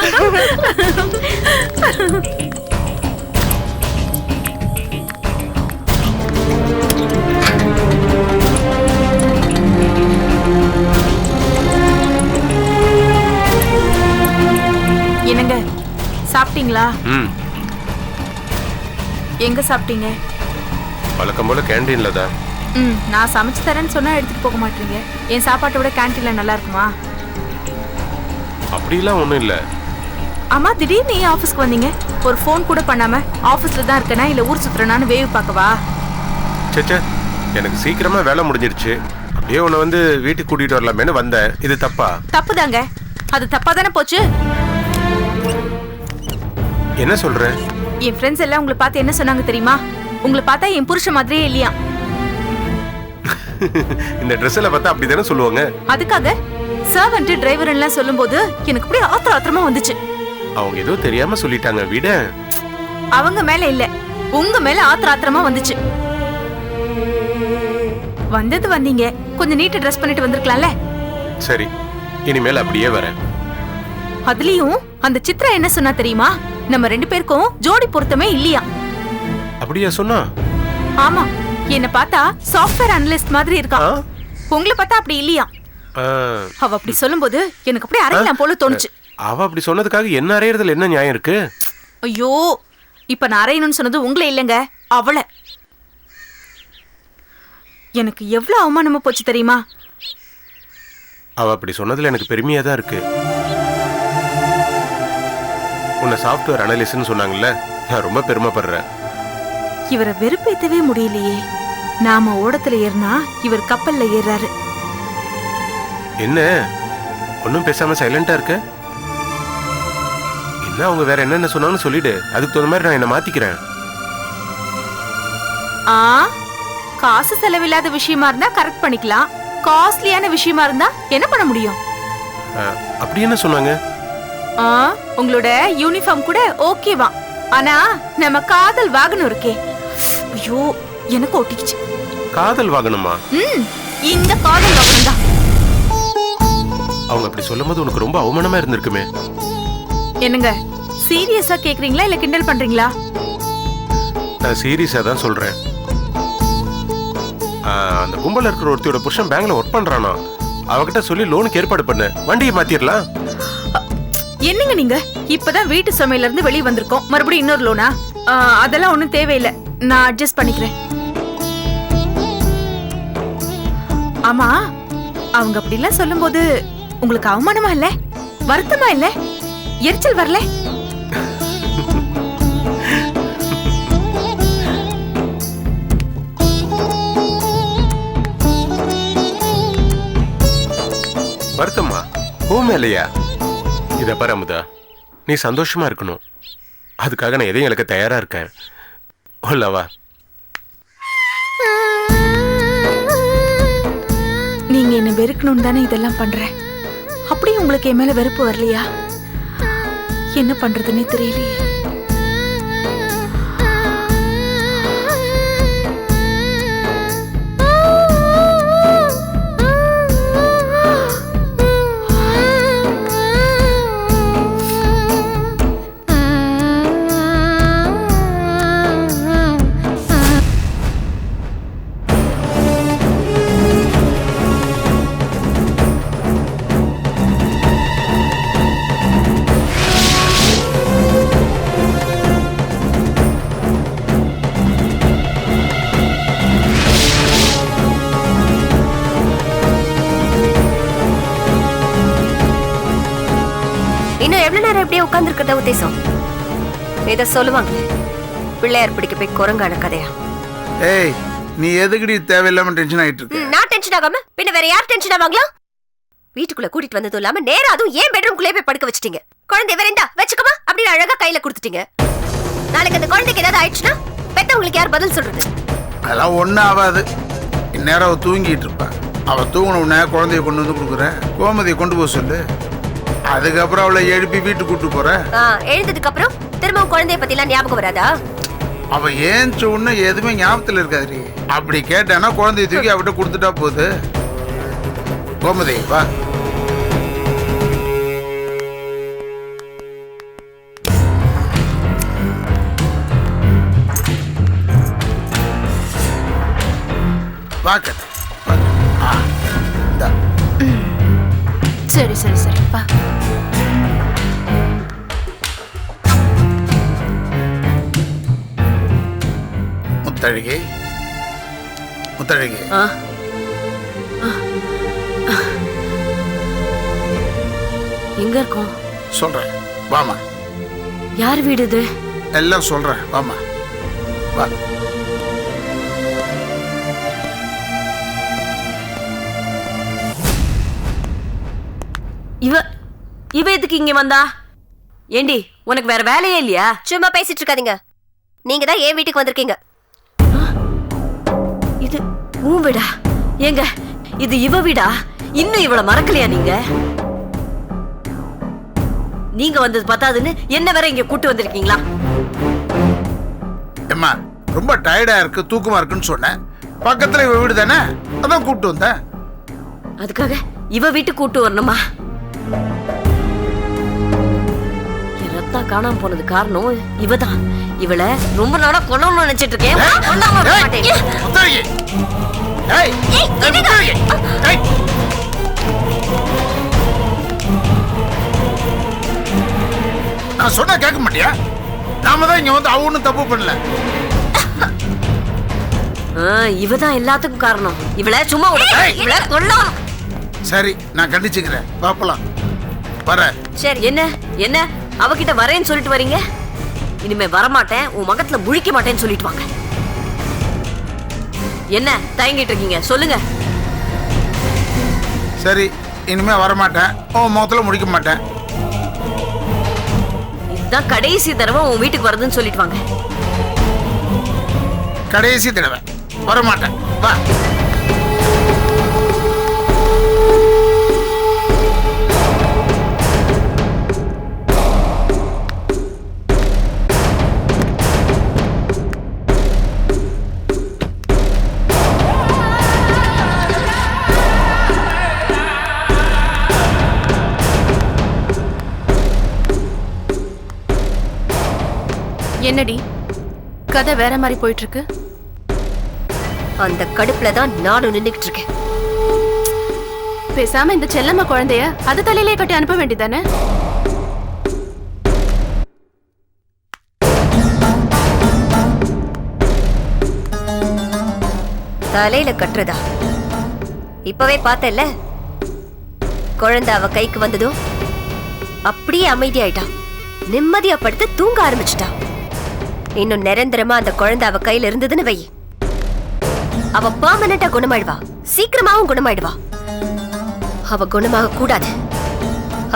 என்னங்க, சாப்பிட்டீங்களா? எங்க சாப்பிட்டீங்க? வழக்கம் போல கேண்டீன்ல தான். நான் சமைச்சு தரேன்னு சொன்னா எடுத்துட்டு போக மாட்டீங்க. என் சாப்பாட்டை விட கேண்டீன்ல நல்லா இருக்குமா? அப்படிலாம் ஒண்ணும் இல்ல. அம்மா, திடீர்னு ஏன் ஆபீஸ்க்கு வந்தீங்க? ஒரு ஃபோன் கூட பண்ணாம ஆபீஸ்ல தான் இருக்கேனா இல்ல ஊர் சுத்துறேனான்னு வேவு பார்க்கவா? சேச்சே, எனக்கு சீக்கிரமா வேலை முடிஞ்சிருச்சு. அப்படியே உன்னை வந்து வீட்டுக்கு கூட்டிட்டு வரலாமேன்னு வந்தேன். இது தப்பா? தப்புதாங்க. அது தப்பா தானே போச்சு. என்ன சொல்ற? என் ஃப்ரெண்ட்ஸ் எல்லாம் உங்களை பார்த்து என்ன சொன்னாங்க தெரியுமா? உங்களை பார்த்தா என் புருஷன் மாதிரியே இல்லையா. இந்த ட்ரெஸ்ல பார்த்தா அப்படிதானே சொல்லுவாங்க. அதுக்காக சர்வெண்ட் டிரைவர் எல்லாம் சொல்லும்போது எனக்கு அப்படியே ஆத்திரமா வந்துச்சு. அவங்க ஏதோ தெரியாம சொல்லிட்டாங்க, விட. அவங்க மேல இல்ல, உங்க மேல ஆத்திரமா வந்துச்சு. வந்தது வந்தீங்க, கொஞ்சம் நீட்டா ட்ரெஸ் பண்ணிட்டு வந்திருக்கலாம்ல. சரி, இனிமேல் அப்படியே வரேன். அதுலயும் அந்த சித்ரா என்ன சொன்னா தெரியுமா? நம்ம 2 பேருக்கும் ஜோடி பொருத்தமே இல்லையா. அப்படியா சொன்னா? ஆமா, என்ன பார்த்தா சாஃப்ட்வேர் அனலிஸ்ட் மாதிரி இருக்கா. உங்களை பார்த்தா அப்படி இல்லையா. அவ அப்படி சொல்லும்போது எனக்கு அப்படியே அறையலாம் போல தோணுச்சு. அவ அப்படி சொன்னதுக்காக என்ன அறையறதுல என்ன நியாயம் இருக்கு? ஐயோ, இப்ப நான் அறையணும்னு சொன்னது உங்களை இல்லைங்க, அவளை. எனக்கு எவ்வளவு அவமானமா போச்சு தெரியுமா? அவ அப்படி சொன்னதுல எனக்கு பெருமையா தான் இருக்கு. உன்னை சாஃப்ட்வேர் அனலிஸ்ட்னு சொன்னாங்கல்ல, நான் ரொம்ப பெருமைப்படுறேன். இவரை வெறுப்பேத்தவே முடியலையே. நாம ஓடத்துல ஏறினா இவர் கப்பல்ல ஏறாரு. என்ன ஒன்னும் பேசாம சைலண்டா இருக்க? என்ன அவங்க வேற என்னென்ன சொன்னாங்கன்னு சொல்லிடு. அதுக்கு தகுந்த மாதிரி நான் என்ன மாத்திக்கிறேன். காசு செலவில்லாத விஷயமா இருந்தா கரெக்ட் பண்ணிக்கலாம். காஸ்ட்லியான விஷயமா இருந்தா என்ன பண்ண முடியும்? அப்படி என்ன சொன்னாங்க? உங்களோட யூனிஃபார்ம் கூட ஓகேவா, ஆனா நம்ம காதல் வாகனம் இருக்கே, ஐயோ எனக்கு ஒட்டிக்கிச்சு. காதல் வாகனமா? இந்த காதல் வாகனம் தான். அவங்க அப்படி சொல்லும்போது உனக்கு ரொம்ப அவமானமா இருந்திருக்குமே. என்னங்க, சீரியஸா கேக்குறீங்களா இல்ல கிண்டல் பண்றீங்களா? நான் சீரியஸா தான் சொல்றேன். அந்த கும்பல இருக்கிற ஒருத்தியோட புருஷன் பேங்க்ல ஒர்க் பண்றானா, அவகிட்ட சொல்லி லோனுக்கு ஏற்பாடு பண்ண, வண்டியை மாத்திரலாம். என்னங்க நீங்க இப்பதான் வீட்டு சமையல இருந்து வெளியே வந்திருக்கோம், மறுபடியும் இன்னொரு லோனா? அதெல்லாம் ஒண்ணும் தேவையில்லை. நான் அட்ஜஸ்ட் பண்ணிக்கிறேன். ஆமா, அவங்க அப்படி எல்லாம் சொல்லும்போது உங்களுக்கு அவமானமா இல்ல, வருத்தமா இல்ல, எரிச்சல் வரல? வருத்தமா? மேலையா? இத பாரு அமுதா, நீ சந்தோஷமா இருக்கணும். அதுக்காக நான் எதையும் இழக்க தயாரா இருக்கேன். உள்ளவா? நீங்க என்ன வெறுக்கணும் தானே இதெல்லாம் பண்ற? அப்படியே உங்களுக்கு என் மேல வெறுப்பு வரலையா? என்ன பண்றதுன்னே தெரியலையே. உட்கார்ந்துருக்கிறத உத்தேசம் இத சொல்லுவாங்களே, பிள்ளையார் பிடிக்க போய் குரங்கான கதையா? ஏய், நீ எதுக்குடி தேவையில்லாம டென்ஷன் ஆயிட்டு இருக்க? நான் டென்ஷன் ஆகாம பின்ன வேற யார் டென்ஷன் ஆவாங்களா? வீட்டுக்குள்ள கூட்டிட்டு வந்ததும் இல்லாம நேரா அதுவும் ஏன் பெட்ரூம்குள்ளே போய் படுக்க வச்சிட்டீங்க. குழந்தை வேற இந்தா வச்சுக்கமா அப்படின்னு அழகா கையில கொடுத்துட்டீங்க. நாளைக்கு அந்த குழந்தைக்கு ஏதாவது ஆயிடுச்சுன்னா பெத்தவங்களுக்கு யார் பதில் சொல்றது? அதெல்லாம் ஒன்னும் ஆகாது. இந்நேரம் அவ தூங்கிட்டு இருப்பா. அவ தூங்கின உடனே குழந்தைய கொண்டு வந்து கொடுக்குறேன். கோமதியை கொண்டு போக சொல்லு. அதுக்கப்புறம் அவளை எழுப்பி வீட்டுக்கு கூட்டு போறேன். எழுந்ததுக்கு அப்புறம் திரும்பவும் குழந்தைய பத்தி எல்லாம் ஞாபகம் வராதா? அவ ஏன் சொன்ன எதுவுமே ஞாபகத்துல இருக்காது. அப்படி கேட்டானா குழந்தைய தூக்கி அவட்ட கொடுத்துட்டா போகுது. கோமதி வா. வா கதை. சரி சரி சரி வா. முத்தழகி, முத்தழகி, எங்க இருக்கோம்? சொல்றேன் வாமா. யார் வீடு இது? எல்லாம் சொல்றேன் வாமா. வா. இவ எதுக்கு இங்க வந்தா? ஏண்டி உனக்கு வேற வேலையே இல்லையா? சும்மா பேசிட்டு இருக்காதீங்க. நீங்க தான் ஏன் வீட்டுக்கு வந்திருக்கீங்க. இது உன் வீடா? ஏங்க இது இவ வீடா? இன்னும் இவள மறக்கலையா நீங்க? நீங்க வந்தது பத்தாதுன்னு என்ன வேற இங்க கூட்டு வந்திருக்கீங்களா? அம்மா ரொம்ப டயர்டா இருக்கு, தூக்கமா இருக்குன்னு சொன்னேன். பக்கத்துல இவ வீடு தானே, அதான் கூப்பிட்டு வந்தேன். அதுக்காக இவ வீட்டுக்கு கூட்டு வரணுமா? ரத்தா காணாம போனது காரணம் இவதான். இவளை ரொம்ப நாளா கொல்லணும்னு நினைச்சிட்டு இருக்கேன். நான் சொன்னா கேட்க மாட்டியா? நாம தான் இங்க வந்து அவ ஒண்ணும் தப்பு பண்ணல. இவதான் எல்லாத்துக்கும் காரணம். இவளை சும்மா இவளை கொல்லும். சரி நான் கண்டிச்சுக்கிறேன். பாப்பலாம் வர. சரி என்ன என்ன அவகிட்ட வரேன்னு சொல்லிட்டு வரீங்க? இனிமே வரமாட்டேன், உன் மகத்துல முழிக்க மாட்டேன்னு சொல்லிட்டு வாங்க. என்ன தயங்கிட்டு இருக்கீங்க சொல்லுங்க. சரி இனிமே வரமாட்டேன், உன் முகத்துல முடிக்க மாட்டேன். இதுதான் கடைசி தடவை உன் வீட்டுக்கு வருதுன்னு சொல்லிட்டு வாங்க. கடைசி தடவை வரமாட்டேன். வா. என்னடி கதை வேற மாதிரி போயிட்டு இருக்கு? அந்த கடுப்புல தான் நானும் நின்னுக்கிட்டு இருக்கேன். பேசாம இந்த செல்லம்மா குழந்தைய அது தலையிலே கட்டி அனுப்ப வேண்டியதானே? தலையில கட்டுறதா? இப்பவே பார்த்தல, குழந்தை அவ கைக்கு வந்ததும் அப்படியே அமைதியாயிட்டா. நிம்மதியா படுத்து தூங்க ஆரம்பிச்சிட்டா. இன்னும் நிரந்தரமா அந்த குழந்தை அவ கையில இருந்ததுன்னு வை, அவ பெர்மனண்டா குணமாயிடுவா. சீக்கிரமாவும் குணமாயிடுவா. அவ குணமாக கூடாது.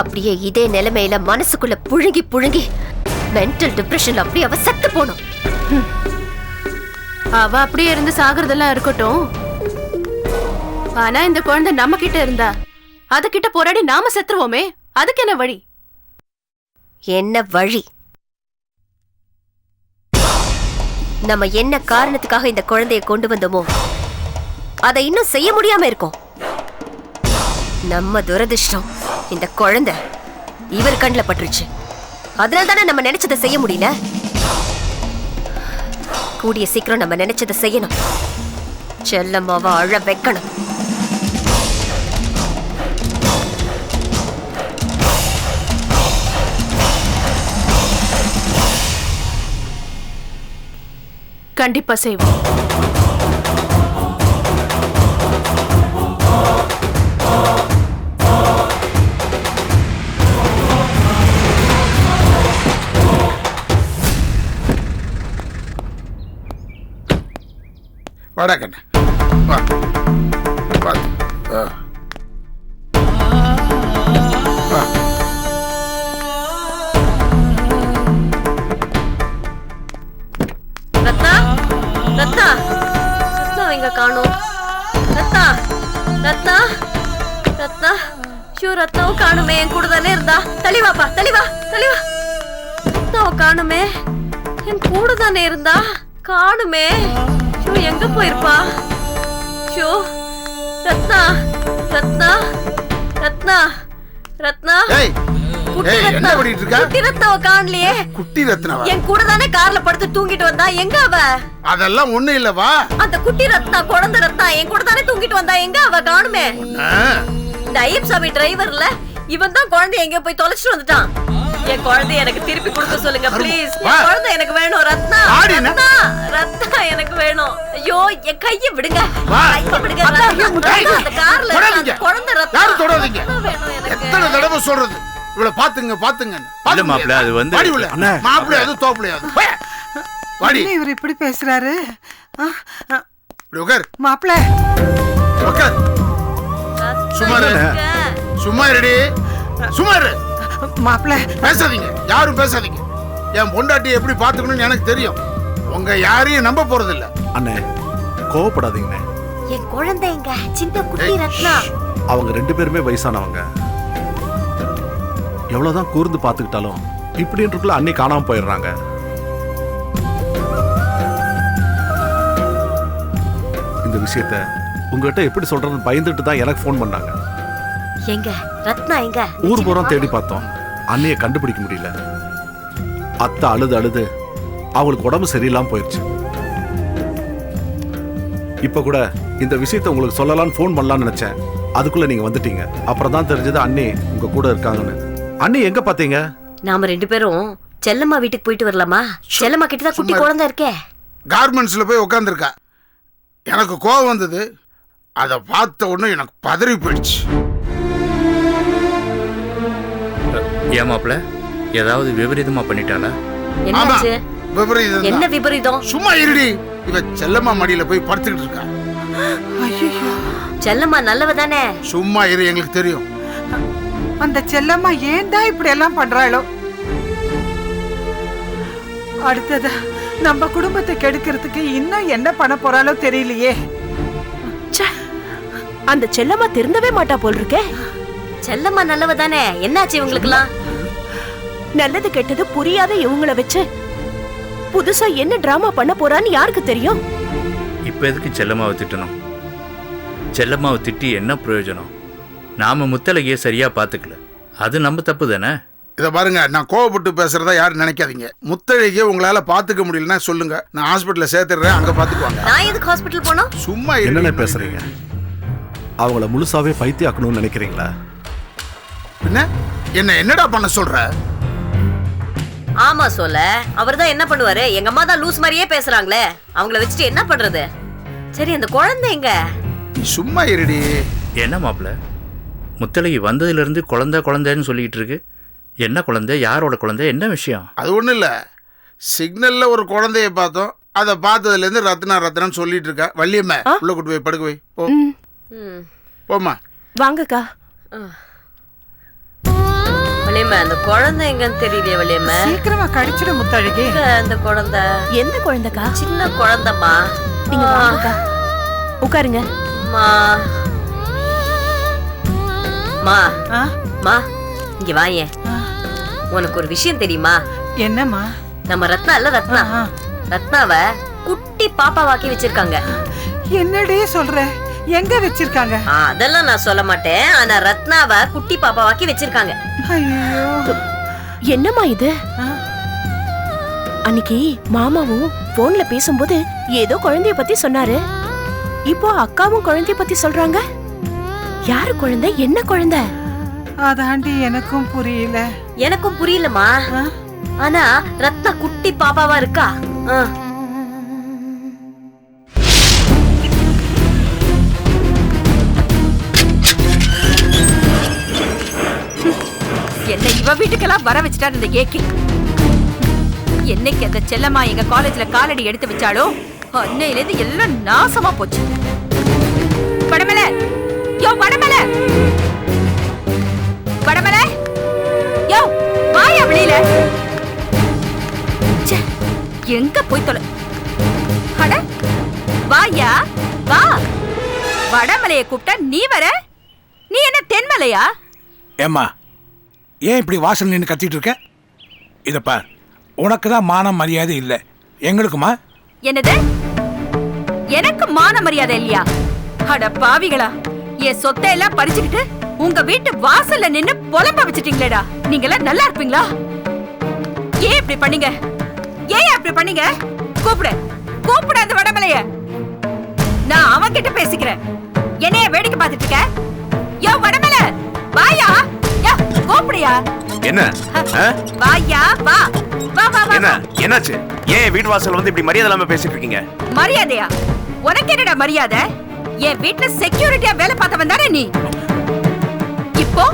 அப்படியே இதே நிலைமையில மனசுக்குள்ள புழுங்கி புழுங்கி மென்டல் டிப்ரெஷன்ல அப்படியே அவ செத்து போணும். அவ அப்படியே இருந்து சாகுறதெல்லாம் இருக்கட்டும். ஆனா இந்த குழந்தை நம்ம கிட்ட இருந்தா அது கிட்ட போராடி நாம செத்துருவோமே, அதுக்கு என்ன வழி? என்ன வழி? நம்ம என்ன காரணத்துக்காக இந்த குழந்தையை கொண்டு வந்தோமோ அதை இன்னும் செய்ய முடியாம இருக்கோம். நம்ம துரதிர்ஷ்டம், இந்த குழந்தை இவர் கண்ணில் பட்டுருச்சு. அதனால தானே நம்ம நினைச்சதை செய்ய முடியல. கூடிய சீக்கிரம் நம்ம நினைச்சதை செய்யணும். செல்லம்மாவ அழ வைக்கணும். கண்டிப்பா செய்வோம். வாடா கண்ணு, வா வா வா. ரத்னா, ரத்னா, ரத்னா எங்க காணோம்? ரத்னா, ரத்னா, ரத்னா, ஷூ ரத்னாவும் காணுமே. என் கூட தானே இருந்தா. தெளிவாப்பா, தெளிவா, தெளிவா. ரத்னாவை காணுமே. என் கூட தானே இருந்தா. காணுமே. ஷூ எங்க போயிருப்பா? ஷூ ரத்னா, ரத்னா, ரத்னா, ரத்னா. ஏய், ஏய், என்ன பண்ணிட்டு இருக்க? குட்டி ரத்னாவை காணலையே. குட்டி ரத்னாவா? என் கூட தானே கார்ல படுத்து தூங்கிட்டு வந்தா. எங்க அவ? அதெல்லாம் ஒண்ணு இல்ல, வா. அந்த குட்டி ரத்னா, குழந்தை ரத்னா என் கூட தானே தூங்கிட்டு வந்தா. எங்க அவ? காணுமே. இந்த ஐயப் சாமி டிரைவர்ல இவன் தான் குழந்தைய எங்க போய் தொலைச்சிட்டு வந்துட்டான். என் குழந்தைய எனக்கு திருப்பி கொடுக்க சொல்லுங்க ப்ளீஸ். என் குழந்தை எனக்கு வேணும். ரத்னா, ரத்னா, ரத்னா எனக்கு வேணும். ஐயோ, என் கையை விடுங்க, கையை விடுங்க. அந்த கார்ல குழந்தை ரத்னா. யாரும் தொடாதீங்க. எத்தனை தடவை சொல்றது? இவள பாத்துங்க, பாத்துங்க. இல்ல மாப்ள, அது வந்து மாப்ள அது தோப்புலையாது. வாடி. இவர் இப்படி பேசுறாரு. உட்கார் மாப்ள, உட்கார். சும்மா இரு, சும்மா இருடி, சும்மா இரு. மாப்ள பேசாதீங்க, யாரும் பேசாதீங்க. என் பொண்டாட்டி எப்படி பாத்துக்கணும்னு எனக்கு தெரியும். உங்க யாரையும் நம்ப போறது இல்ல. அண்ணே, கோவப்படாதீங்க. என் குழந்தைங்க சின்ன குட்டி ரத்னா. அவங்க 2 பேருமே வயசானவங்க. எவ்வளவுதான் கூர்ந்து பாத்துக்கிட்டாலும் இப்படின்றதுக்குள்ள அண்ணி காணாம போயிடுறாங்க. இந்த விஷயத்த உங்ககிட்ட எப்படி சொல்றதுன்னு பயந்துட்டு தான் எனக்கு ஃபோன் பண்ணாங்க. எங்க ரத்னா எங்க? ஊர் பூரம் தேடி பார்த்தோம், அண்ணியை கண்டுபிடிக்க முடியல. அத்தை அழுது அழுது அவங்களுக்கு உடம்பு சரியில்லாம போயிடுச்சு. இப்ப கூட இந்த விஷயத்த உங்களுக்கு சொல்லலாம்னு ஃபோன் பண்ணலாம்னு நினைச்சேன். அதுக்குள்ள நீங்க வந்துட்டீங்க. அப்புறம் தான் தெரிஞ்சது அண்ணி உங்க கூட இருக்காங்கன்னு. அண்ணி எங்க பாத்தீங்க? நாம 2 பேரும் செல்லம்மா வீட்டுக்கு போயிட்டு வரலாமா? செல்லம்மா கிட்ட தான் குட்டி குழந்தை இருக்கே. கார்மெண்ட்ஸ்ல போய் உட்காந்துருக்கா. எனக்கு கோவம் வந்தது. அதை பார்த்த உடனே எனக்கு பதறி போயிடுச்சு. ஏன் மாப்ள, ஏதாவது விபரீதமா பண்ணிட்டாளா? என்னாச்சு? விபரீதம். என்ன விபரீதம்? சும்மா இருடி. இவ செல்லம்மா மடியில போய் படுத்துக்கிட்டு இருக்கா. செல்லம்மா நல்லவ தானே? சும்மா இரு, எங்களுக்கு தெரியும். அந்த செல்லம்மா ஏன்டா இப்படி எல்லாம் பண்றாளோ? அடுத்ததா நம்ம குடும்பத்தை கெடுக்கிறதுக்கு இன்னும் என்ன பண்ண போறாளோ தெரியலையே. அந்த செல்லம்மா திருந்தவே மாட்டா போல் இருக்கே. செல்லம்மா நல்லவ தானே? என்னாச்சு இவங்களுக்குலாம்? நல்லது கெட்டது புரியாத இவங்கள வச்சு புதுசா என்ன டிராமா பண்ண போறான்னு யாருக்கு தெரியும்? இப்ப எதுக்கு செல்லம்மாவை திட்டணும்? செல்லம்மாவை திட்டி என்ன பிரயோஜனம்? நாம முத்தலகையை சரியா பாத்துக்கல, அது நம்ம தப்பு தானே. இதை பாருங்க, நான் கோவப்பட்டு பேசுறதா யாரும் நினைக்காதீங்க. முத்தழகியை உங்களால பாத்துக்க முடியலன்னா சொல்லுங்க, நான் ஹாஸ்பிட்டல்ல சேர்த்துறேன், அங்க பாத்துக்குவாங்க. நான் எதுக்கு ஹாஸ்பிட்டல் போனோம்? சும்மா என்ன பேசுறீங்க? அவங்கள முழுசாவே பைத்தியாக்கணும்னு நினைக்கிறீங்களா? என்ன என்னடா பண்ண சொல்ற? ஆமா சொல்ல, அவர்தான் என்ன பண்ணுவாரு? எங்க அம்மா தான் லூஸ் மாதிரியே பேசுறாங்களே, அவங்கள வச்சுட்டு என்ன பண்றது? சரி அந்த குழந்தை எங்க? நீ சும்மா இருடி. என்ன மாப்பிள்ள, முத்தலகி வந்ததுலேருந்து குழந்தை குழந்தைன்னு சொல்லிக்கிட்டு இருக்கு. என்ன குழந்தை, யாரோட குழந்தை, என்ன விஷயம்? அது ஒன்றும் இல்லை, சிக்னலில் ஒரு குழந்தைய பார்த்தோம், அதை பார்த்ததுலேருந்து ரத்னான்னு சொல்லிட்டு இருக்கா. வள்ளியம்மா உள்ள கூட்டு போய் படுக்க வை. போ போம்மா. வாங்கக்கா. வள்ளியம்மா அந்த குழந்தை எங்கன்னு தெரியலையே. வள்ளியம்மா சீக்கிரமா கடிச்சிட முத்தழகி. அந்த குழந்தை எந்த குழந்தைக்கா? சின்ன குழந்தைமா. நீங்க வாங்கக்கா, உட்காருங்க. மா மா மா இங்க வாயே. உனக்கு ஒரு விஷயம் தெரியுமா? என்னம்மா? நம்ம ரத்னா இல்ல ரத்னா, ரத்னாவை குட்டி பாப்பாவாக்கி வச்சிருக்காங்க. என்னடி சொல்ற? எங்க வச்சிருக்காங்க? அதெல்லாம் நான் சொல்ல மாட்டேன். ஆனா ரத்னாவை குட்டி பாப்பாவாக்கி வச்சிருக்காங்க. ஐயோ என்னம்மா இது? அன்னைக்கு மாமாவும் போன்ல பேசும்போது ஏதோ குழந்தைய பத்தி சொன்னாரு. இப்போ அக்காவும் குழந்தைய பத்தி சொல்றாங்க. யாரு குழந்தை, என்ன குழந்தை? அதாண்டி எனக்கும் புரியல. எனக்கும் புரியலமா. ஆனா ரத்னா குட்டி பாப்பாவா இருக்கா. என்ன இவ வீட்டுக்கெல்லாம் வர வச்சுட்டாரு இந்த ஏகே. என்னைக்கு அந்த செல்லம்மா எங்க காலேஜ்ல காலடி எடுத்து வச்சாலோ அன்னையில இருந்து எல்லாம் நாசமா போச்சு. வடமலை, யோ வடமலை, வடமலை, யோ வாயா வெளியில. எங்க போய் தொலை. அட வாயா வா. வடமலையை கூப்பிட்டா நீ வர? நீ என்ன தென்மலையா? ஏம்மா, ஏன் இப்படி வாசல் நின்று கத்திட்டு இருக்க? இத பார், உனக்கு தான் மானம் மரியாதை இல்லை, எங்களுக்குமா? என்னது? எனக்கு மான மரியாதை இல்லையா? அட பாவிகளா, என் சொத்தை எல்லாம் பறிச்சுக்கிட்டு உங்க வீட்டு வாசல்ல நின்னு புலம்ப வச்சிட்டீங்களேடா. நீங்க எல்லாம் நல்லா இருப்பீங்களா? ஏன் இப்படி பண்ணீங்க? ஏன் இப்படி பண்ணீங்க? கூப்பிடு கூப்பிடு அந்த வடமலைய. நான் அவன் கிட்ட பேசிக்கிறேன். என்னைய வேடிக்கை பார்த்துட்டு இருக்க? யோ வடமலை வாயா. யா கூப்பிடுயா. என்ன? வாயா வா வா வா வா. என்ன என்னாச்சு? ஏன் வீட்டு வாசல் வந்து இப்படி மரியாதை இல்லாம பேசிட்டு இருக்கீங்க? மரியாதையா? உனக்கு என்னடா மரியாதை? என் வீட்டுல செக்யூரிட்டியா வேலை பார்த்தவன் தானே நீ. இப்போ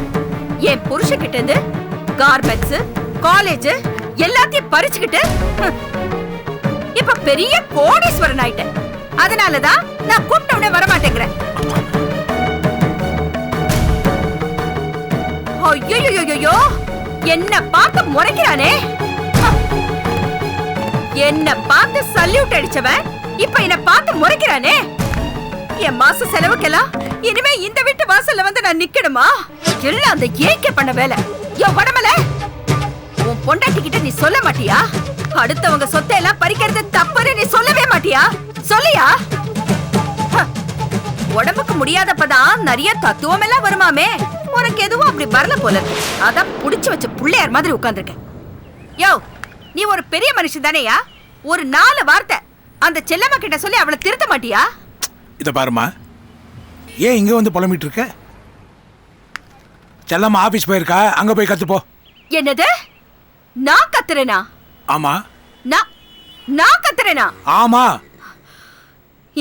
என் புருஷன் கிட்ட இருந்து கார்மெண்ட்ஸ், காலேஜ் எல்லாத்தையும் பறிச்சுக்கிட்டு இப்ப பெரிய கோடீஸ்வரன் ஆயிட்டேன். அதனாலதான் நான் கூப்பிட்டவனே வரமாட்டேங்கிறேன். ஐயோ என்ன பார்த்து முறைக்கிறானே. என்ன பார்த்து சல்யூட் அடிச்சவன் இப்ப என்ன பார்த்து முறைக்கிறானே. என் மாச செலவுக்கெல்லாம் இனிமே இந்த வீட்டு வாசல்ல வந்து நான் நிக்கணுமா? எல்லாம் அந்த ஏகே பண்ண வேலை. யோ வடமலை, உன் பொண்டாட்டி கிட்ட நீ சொல்ல மாட்டியா? அடுத்தவங்க சொத்தை எல்லாம் பறிக்கிறது தப்புன்னு நீ சொல்லவே மாட்டியா? சொல்லியா? உடம்புக்கு முடியாதப்பதான் நிறைய தத்துவம் எல்லாம் வருமாமே. உனக்கு எதுவும் அப்படி வரல போல. அதான் புடிச்சு வச்ச புள்ளையார் மாதிரி உட்கார்ந்துருக்க. யோ நீ ஒரு பெரிய மனுஷன் தானேயா? ஒரு 4 வார்த்தை அந்த செல்லம்மா கிட்ட சொல்லி அவளை திருத்த மாட்டியா? இத பாருமா, ஏன் இங்க வந்து புலம்பிட்டு இருக்க? செல்லம்மா ஆபீஸ் போயிருக்கா, அங்க போய் கத்துப்போ. என்னது? நான் கத்துறேனா? ஆமா. நான் கத்துறேனா? ஆமா.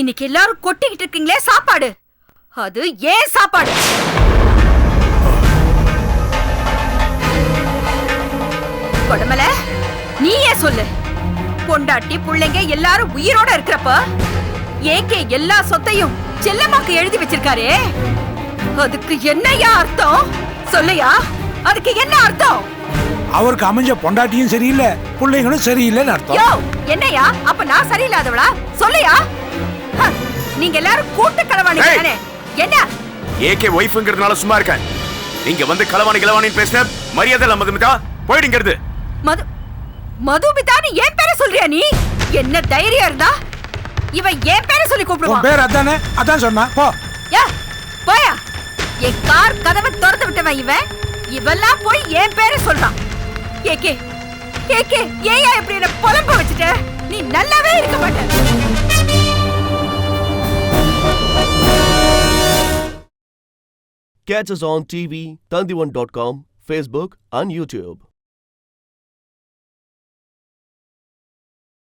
இன்னைக்கு எல்லாரும் கொட்டிக்கிட்டு இருக்கீங்களே சாப்பாடு, அது ஏன் சாப்பாடு? கொடமலை நீயே சொல்லு. பொண்டாட்டி புள்ளைங்க எல்லாரும் உயிரோட இருக்கிறப்ப ஏகே எல்லா சொத்தையும் செல்லம்மாக்கு எழுதி வச்சிருக்காரே, அதுக்கு என்னையா அர்த்தம்? சொல்லையா, அதுக்கு என்ன அர்த்தம்? அவருக்கு அமைஞ்ச பொண்டாட்டியும் சரியில்லை, பிள்ளைங்களும் சரியில்லைன்னு அர்த்தம். யோ என்னையா, அப்ப நான் சரியில்லாதவளா? சொல்லையா. நீங்க எல்லாரும் கூட்டு களவாணிங்க தானே? என்ன ஏகே வைஃப்ங்கிறதுனால சும்மா இருக்கேன். நீங்க வந்து களவாணின்னு பேசின மரியாதை இல்ல மதுமிதா, போயிடுங்கிறது. மதுமிதான்னு என் பேரை சொல்றியா நீ? என்ன தைரியம் இருந்தா இவன் என் பேரை சொல்லி கூப்பிடுவான். பேர் அதானே, அதான் சொன்னா. போ யா போயா. என் கார் கதவை திறந்து விட்டவன் இவன். இவெல்லாம் போய் என் பேரை சொல்றான். ஏகே ஏகே ஏயா இப்படி என்ன புலம்ப வச்சுட்ட? நீ நல்லாவே இருக்க மாட்ட. Catch us on TV, Tandivan.com, Facebook and YouTube.